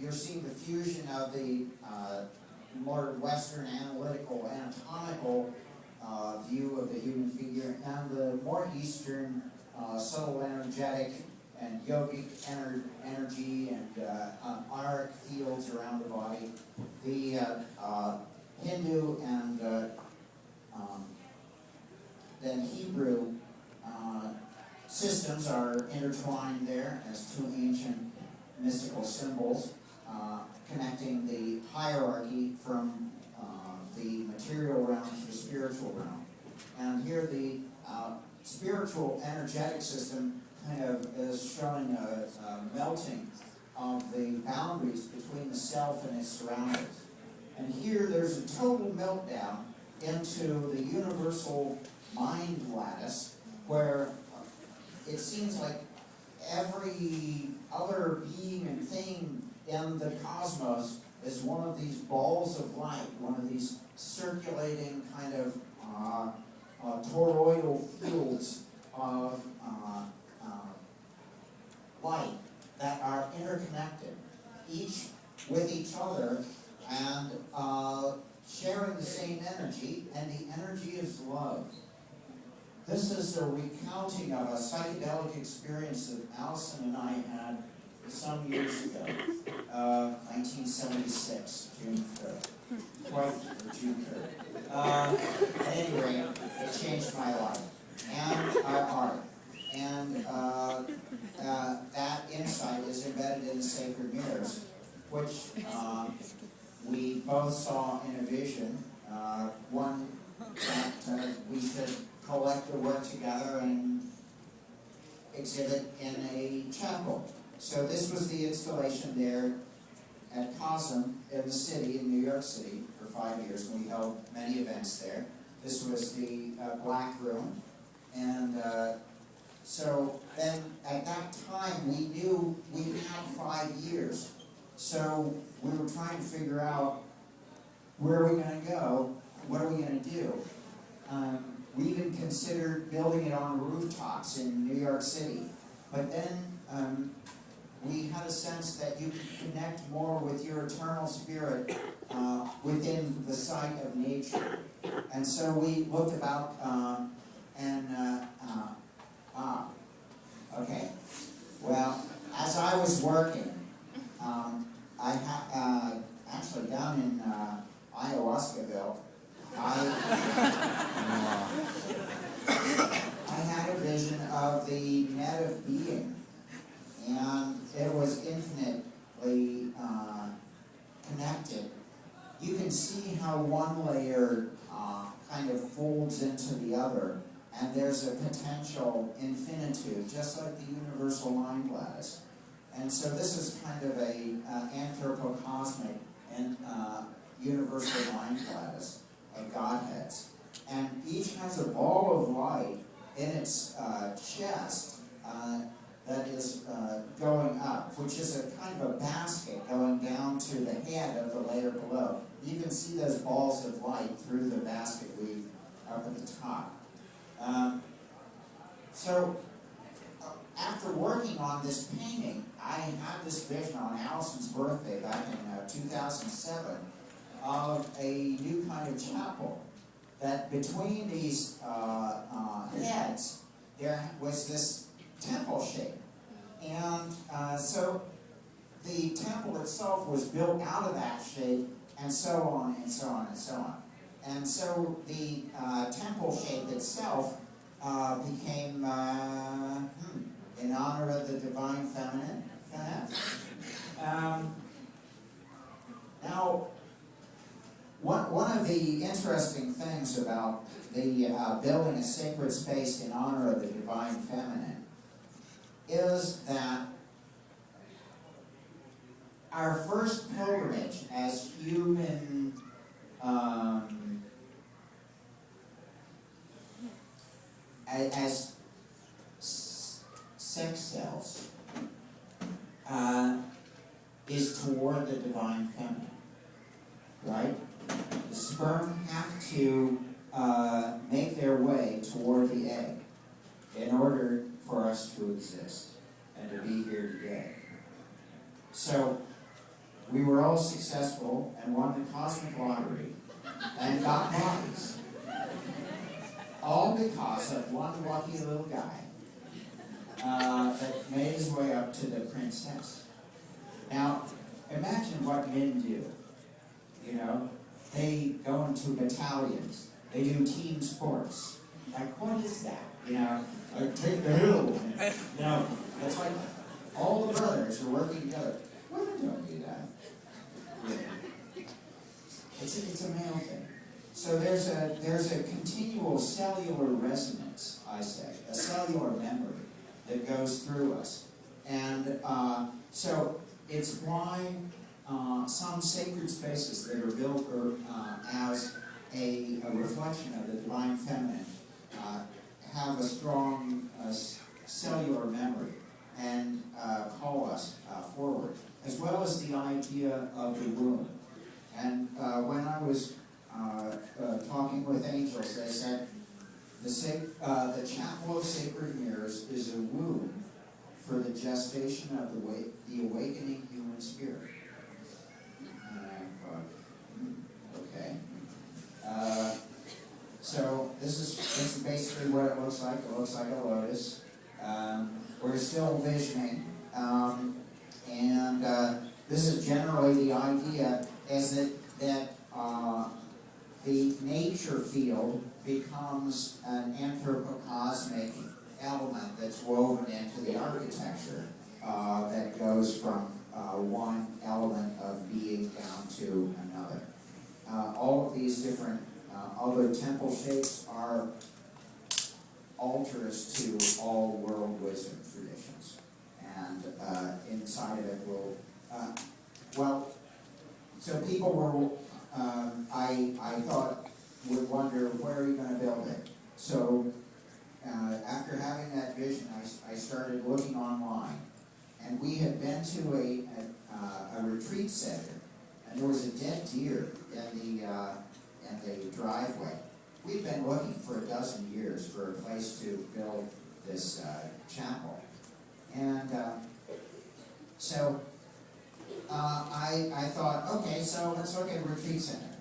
you're seeing the fusion of the more Western analytical, anatomical view of the human figure and the more Eastern subtle energetic and yogic energy and auric fields around the body. The Hindu and then Hebrew systems are intertwined there as two ancient mystical symbols connecting the hierarchy from the material realm to the spiritual realm. And here the spiritual energetic system kind of is showing a melting of the boundaries between the self and its surroundings. And here there's a total meltdown into the universal mind lattice, where it seems like every other being and thing in the cosmos is one of these balls of light, one of these circulating kind of toroidal fields of light that are interconnected, each with each other, and sharing the same energy, and the energy is love. This is a recounting of a psychedelic experience that Allison and I had some years ago, 1976, June 3rd. June 3rd. At any rate, it changed my life and our art. And that insight is embedded in the Sacred Mirrors, which we both saw in a vision. One that we should collect the work together and exhibit in a chapel. So this was the installation there at COSM in the city, in New York City, for 5 years, and we held many events there. This was the Black Room. And so then at that time we knew we had 5 years. So we were trying to figure out, where are we going to go? What are we going to do? We even considered building it on rooftops in New York City. But then we had a sense that you could connect more with your eternal spirit within the sight of nature. And so we looked about okay. Well, as I was working, actually down in Ayahuascaville, I had a vision of the net of being, and it was infinitely connected. You can see how one layer kind of folds into the other, and there's a potential infinitude, just like the universal mind lattice. And so this is kind of a anthropocosmic and universal mind lattice of Godheads. And each has a ball of light in its chest that is going up, which is a kind of a basket going down to the head of the layer below. You can see those balls of light through the basket weave up at the top. So after working on this painting, I had this vision on Allison's birthday back in 2007 of a new kind of chapel, that between these heads there was this temple shape. And so the temple itself was built out of that shape, and so on and so on and so on. And so the temple shape itself became in honor of the divine feminine. Now, one of the interesting things about the building a sacred space in honor of the divine feminine is that our first pilgrimage as human as sex cells is toward the divine feminine, right? The sperm have to make their way toward the egg in order for us to exist and to be here today. So we were all successful and won the cosmic lottery and got bodies. All because of one lucky little guy that made his way up to the princess. Now, imagine what men do. You know, they go into battalions. They do team sports. Like, what is that? You know, like, take the hill. You know, that's like all the brothers are working together. Women don't do that. Yeah. It's a male thing. So there's a continual cellular resonance, I say, a cellular memory that goes through us. And so it's why some sacred spaces that are built as a reflection of the divine feminine have a strong cellular memory and call us forward, as well as the idea of the womb. And when I was talking with angels, they said the Chapel of Sacred Mirrors is a womb for the gestation of the awakening human spirit. And I thought, okay. So this is basically what it looks like. It looks like a lotus. We're still visioning, and this is generally the idea: is that the nature field becomes an anthropocosmic element that's woven into the architecture that goes from one element of being down to another. All of these different other temple shapes are altars to all world wisdom traditions. And inside of it will, so people were, I thought, would wonder, where are you going to build it? So after having that vision, I started looking online. And we had been to a retreat center, and there was a dead deer in the driveway. We'd been looking for 12 years for a place to build this chapel. And so I thought, okay, so let's look at a retreat center.